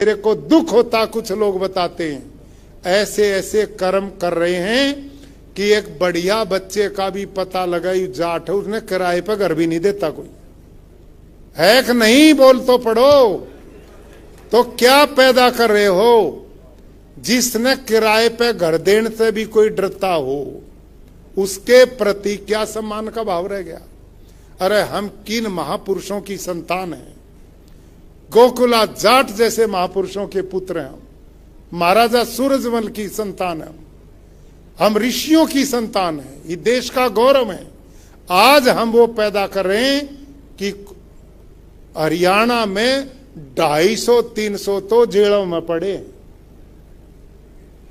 मेरे को दुख होता, कुछ लोग बताते हैं ऐसे ऐसे कर्म कर रहे हैं कि एक बढ़िया बच्चे का भी पता लगा जाट है, उसने किराए पर घर भी नहीं देता कोई है कि नहीं, बोल तो पड़ो। तो क्या पैदा कर रहे हो? जिसने किराए पे घर देने से भी कोई डरता हो, उसके प्रति क्या सम्मान का भाव रह गया? अरे हम किन महापुरुषों की संतान हैं, गोकुला जाट जैसे महापुरुषों के पुत्र हैं, महाराजा सूरजमल की संतान है, हम ऋषियों की संतान है, ये देश का गौरव है। आज हम वो पैदा कर रहे हैं कि हरियाणा में 250-300 तो जेलों में पड़े,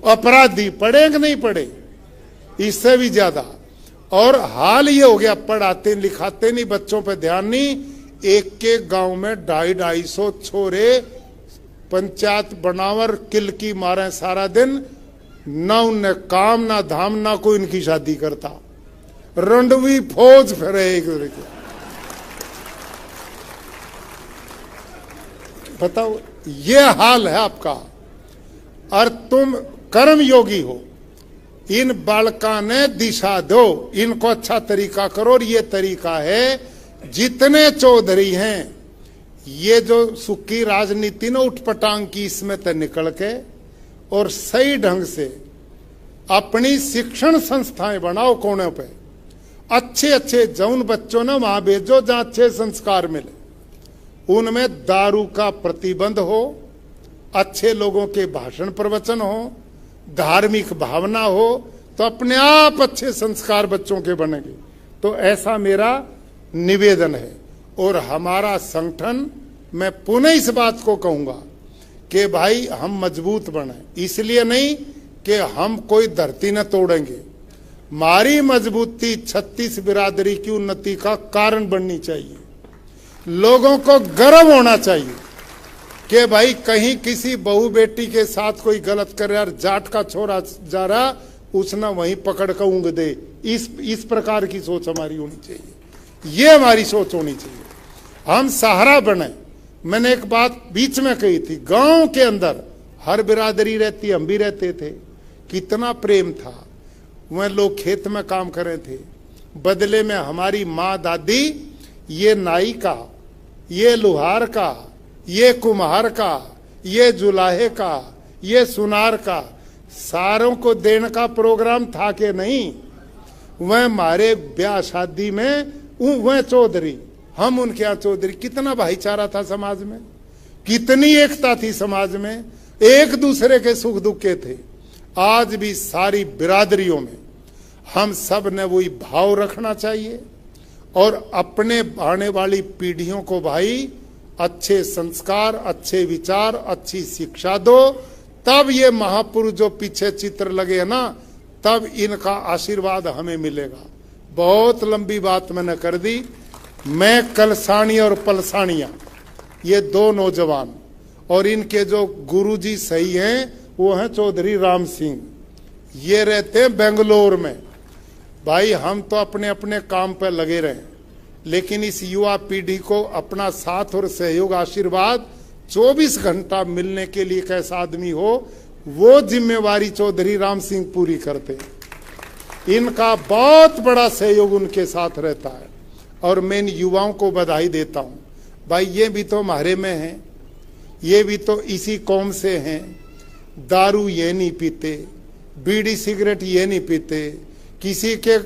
अपराधी पड़े कि नहीं पड़े, इससे भी ज्यादा। और हाल ये हो गया, पढ़ाते लिखाते नहीं, बच्चों पे ध्यान नहीं, एक के गांव में 250-250 छोरे पंचायत बनावर किल की मारे सारा दिन, ना उन्हें काम ना धाम, ना कोई इनकी शादी करता, रंडवी फौज फिरे एक दूसरे के। बताओ, ये हाल है आपका। और तुम कर्म योगी हो, इन बालका ने दिशा दो, इनको अच्छा तरीका करो। और ये तरीका है, जितने चौधरी हैं, ये जो सुखी राजनीति ने उठपटांग की, इसमें तो निकल के और सही ढंग से अपनी शिक्षण संस्थाएं बनाओ कोने पे, अच्छे अच्छे जौन बच्चों ने वहां भेजो जहां अच्छे संस्कार मिले, उनमें दारू का प्रतिबंध हो, अच्छे लोगों के भाषण प्रवचन हो, धार्मिक भावना हो, तो अपने आप अच्छे संस्कार बच्चों के बनेंगे। तो ऐसा मेरा निवेदन है। और हमारा संगठन, मैं पुनः इस बात को कहूंगा कि भाई हम मजबूत बने, इसलिए नहीं कि हम कोई धरती न तोड़ेंगे। हमारी मजबूती 36 बिरादरी की उन्नति का कारण बननी चाहिए। लोगों को गर्व होना चाहिए कि भाई कहीं किसी बहू बेटी के साथ कोई गलत कर रहा, जाट का छोरा जा रहा, उसने वहीं पकड़ कर ऊँग दे। इस प्रकार की सोच हमारी होनी चाहिए, ये हमारी सोच होनी चाहिए। हम सहारा बने। मैंने एक बात बीच में कही थी, गांव के अंदर हर बिरादरी रहती, हम भी रहते थे, कितना प्रेम था। वह लोग खेत में काम कर रहे थे, बदले में हमारी माँ दादी ये नाई का, ये लोहार का, ये कुम्हार का, ये जुलाहे का, ये सुनार का, सारों को देने का प्रोग्राम था कि नहीं। वह हमारे ब्याह शादी में वह चौधरी, हम उनके यहाँ चौधरी। कितना भाईचारा था समाज में, कितनी एकता थी समाज में, एक दूसरे के सुख दुख के थे। आज भी सारी बिरादरियों में हम सब ने वही भाव रखना चाहिए और अपने आने वाली पीढ़ियों को भाई अच्छे संस्कार, अच्छे विचार, अच्छी शिक्षा दो। तब ये महापुरुष जो पीछे चित्र लगे ना, तब इनका आशीर्वाद हमें मिलेगा। बहुत लंबी बात मैंने कर दी। मैं कलसानी और पलसानिया, ये दो नौजवान, और इनके जो गुरुजी सही हैं वो हैं चौधरी राम सिंह, ये रहते हैं बेंगलोर में। भाई हम तो अपने अपने काम पर लगे रहे, लेकिन इस युवा पीढ़ी को अपना साथ और सहयोग, आशीर्वाद 24 घंटा मिलने के लिए कैसा आदमी हो, वो जिम्मेवारी चौधरी राम सिंह पूरी करते। इनका बहुत बड़ा सहयोग उनके साथ रहता है और मैं इन युवाओं को बधाई देता हूं। भाई ये भी तो हमारे में हैं, ये भी तो इसी कौम से हैं। दारू ये नहीं पीते, बीड़ी सिगरेट ये नहीं पीते, किसी के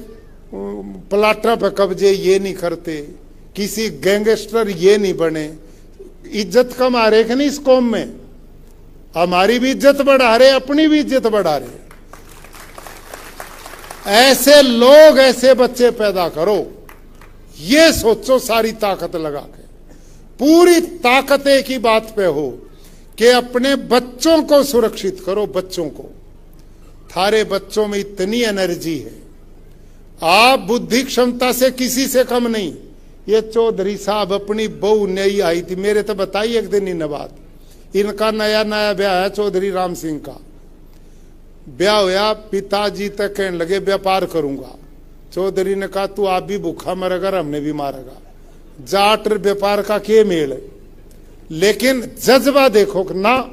प्लाटा पे कब्जे ये नहीं करते, किसी गैंगस्टर ये नहीं बने। इज्जत कम आ रहे कि नहीं इस कौम में? हमारी भी इज्जत बढ़ा रहे, अपनी भी इज्जत बढ़ा रहे। ऐसे लोग, ऐसे बच्चे पैदा करो, ये सोचो सारी ताकत लगा के। पूरी ताकत एक ही बात पे हो कि अपने बच्चों को सुरक्षित करो। बच्चों को, थारे बच्चों में इतनी एनर्जी है, आप बुद्धि क्षमता से किसी से कम नहीं। ये चौधरी साहब अपनी बहू नई आई थी, मेरे तो बताई एक दिन इन बात। इनका नया नया ब्याह है, चौधरी राम सिंह का ब्याह होया। पिताजी तक कहने लगे व्यापार करूंगा। चौधरी ने कहा तू आप भी भूखा मरेगा, हमने भी मारेगा। जाट व्यापार का के मेल है, लेकिन जज्बा देखो कि ना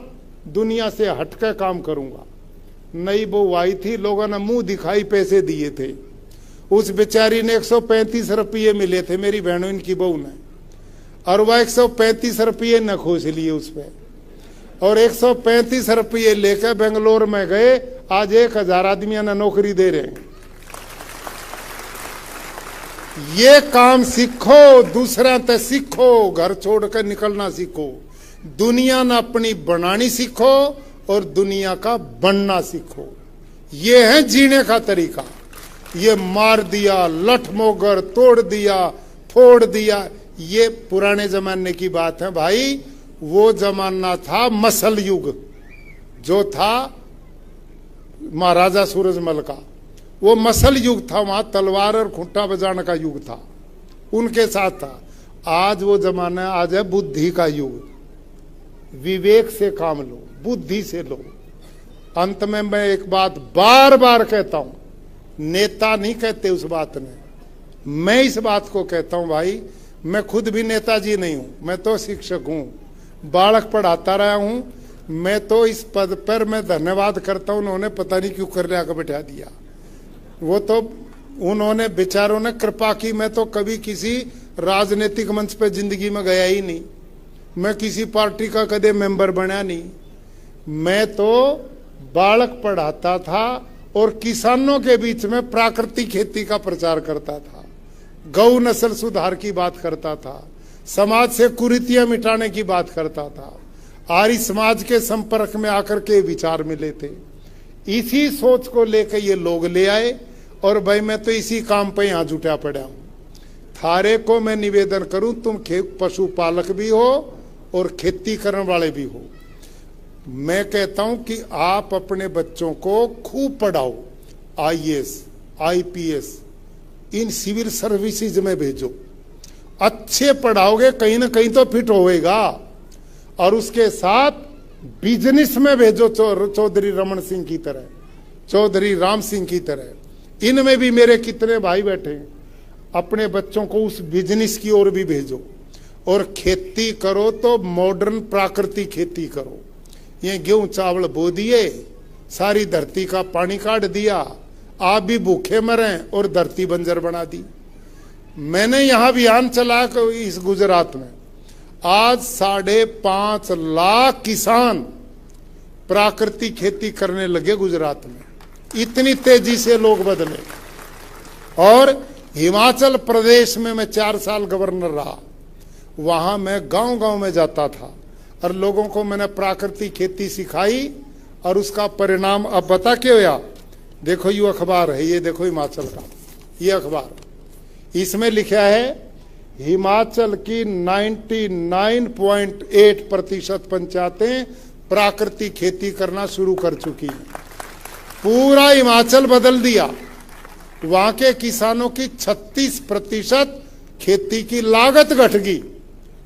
दुनिया से हटकर काम करूंगा। नई बहू आई थी, लोगों ने मुंह दिखाई पैसे दिए थे, उस बेचारी ने 135 रुपये मिले थे मेरी बहनों इनकी बहू ने, और वह 135 रुपये न खोज लिए उस पर, और 135 रुपये लेकर बेंगलोर में गए। आज 1000 आदमियों ने नौकरी दे रहे हैं। ये काम सीखो, दूसरा ते सीखो, घर छोड़कर निकलना सीखो, दुनिया न अपनी बनानी सीखो और दुनिया का बनना सीखो। ये है जीने का तरीका। ये मार दिया, लठमोगर, तोड़ दिया, फोड़ दिया, ये पुराने जमाने की बात है भाई। वो जमाना था मसल युग, जो था महाराजा सूरजमल का, वो मसल युग था। वहां तलवार और खुंटा बजाने का युग था, उनके साथ था। आज वो जमाना, आज है बुद्धि का युग। विवेक से काम लो, बुद्धि से लो। अंत में मैं एक बात बार बार कहता हूं, नेता नहीं कहते उस बात ने, मैं इस बात को कहता हूं भाई। मैं खुद भी नेताजी नहीं हूं, मैं तो शिक्षक हूं, बालक पढ़ाता रहा हूं। मैं तो इस पद पर मैं धन्यवाद करता हूं, उन्होंने पता नहीं क्यों कर लिया बैठा दिया। वो तो उन्होंने बेचारों ने कृपा की। मैं तो कभी किसी राजनीतिक मंच पे जिंदगी में गया ही नहीं, मैं किसी पार्टी का कदे मेंबर बना नहीं। मैं तो बालक पढ़ाता था और किसानों के बीच में प्राकृतिक खेती का प्रचार करता था, गौ नस्ल सुधार की बात करता था, समाज से कुरीतियां मिटाने की बात करता था। आर्य समाज के संपर्क में आकर के विचार मिले थे, इसी सोच को लेकर ये लोग ले आए। और भाई मैं तो इसी काम पे यहां जुटा पड़ा हूं। थारे को मैं निवेदन करूं, तुम पशुपालक भी हो और खेती करने वाले भी हो। मैं कहता हूं कि आप अपने बच्चों को खूब पढ़ाओ, IAS, IPS, इन सिविल सर्विसेज में भेजो। अच्छे पढ़ाओगे कहीं ना कहीं तो फिट होएगा। और उसके साथ बिजनेस में भेजो, चौधरी रमन सिंह की तरह, चौधरी राम सिंह की तरह। इनमें भी मेरे कितने भाई बैठे हैं, अपने बच्चों को उस बिजनेस की ओर भी भेजो। और खेती करो तो मॉडर्न प्राकृतिक खेती करो। ये गेहूं चावल बो दिए, सारी धरती का पानी काट दिया, आप भी भूखे मरे और धरती बंजर बना दी। मैंने यहां अभियान चला इस गुजरात में, आज 5.5 लाख किसान प्राकृतिक खेती करने लगे गुजरात में। इतनी तेजी से लोग बदले। और हिमाचल प्रदेश में मैं 4 साल गवर्नर रहा, वहां मैं गांव गांव में जाता था और लोगों को मैंने प्राकृतिक खेती सिखाई। और उसका परिणाम अब बता क्या हुआ? देखो ये अखबार है, ये देखो हिमाचल का ये अखबार, इसमें लिखा है हिमाचल की 99.8% पंचायतें प्राकृतिक खेती करना शुरू कर चुकी हैं। पूरा हिमाचल बदल दिया। वहां के किसानों की 36% खेती की लागत घट गई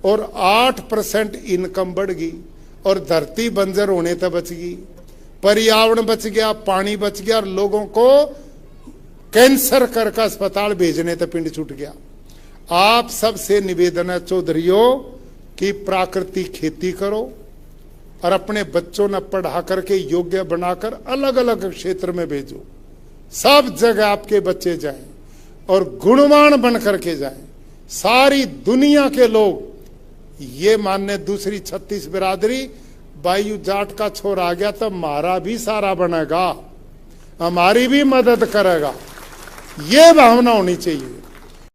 और 8% इनकम बढ़ गई। और धरती बंजर होने तक बच गई, पर्यावरण बच गया, पानी बच गया, और लोगों को कैंसर करके अस्पताल भेजने तक पिंड छूट गया। आप सबसे निवेदन है चौधरियों कि प्राकृतिक खेती करो और अपने बच्चों ने पढ़ा करके योग्य बनाकर अलग अलग क्षेत्र में भेजो। सब जगह आपके बच्चे जाएं और गुणवान बन करके जाएं। सारी दुनिया के लोग ये मानने, दूसरी 36 बिरादरी बायू जाट का छोरा आ गया तो हमारा भी सारा बनेगा, हमारी भी मदद करेगा, ये भावना होनी चाहिए।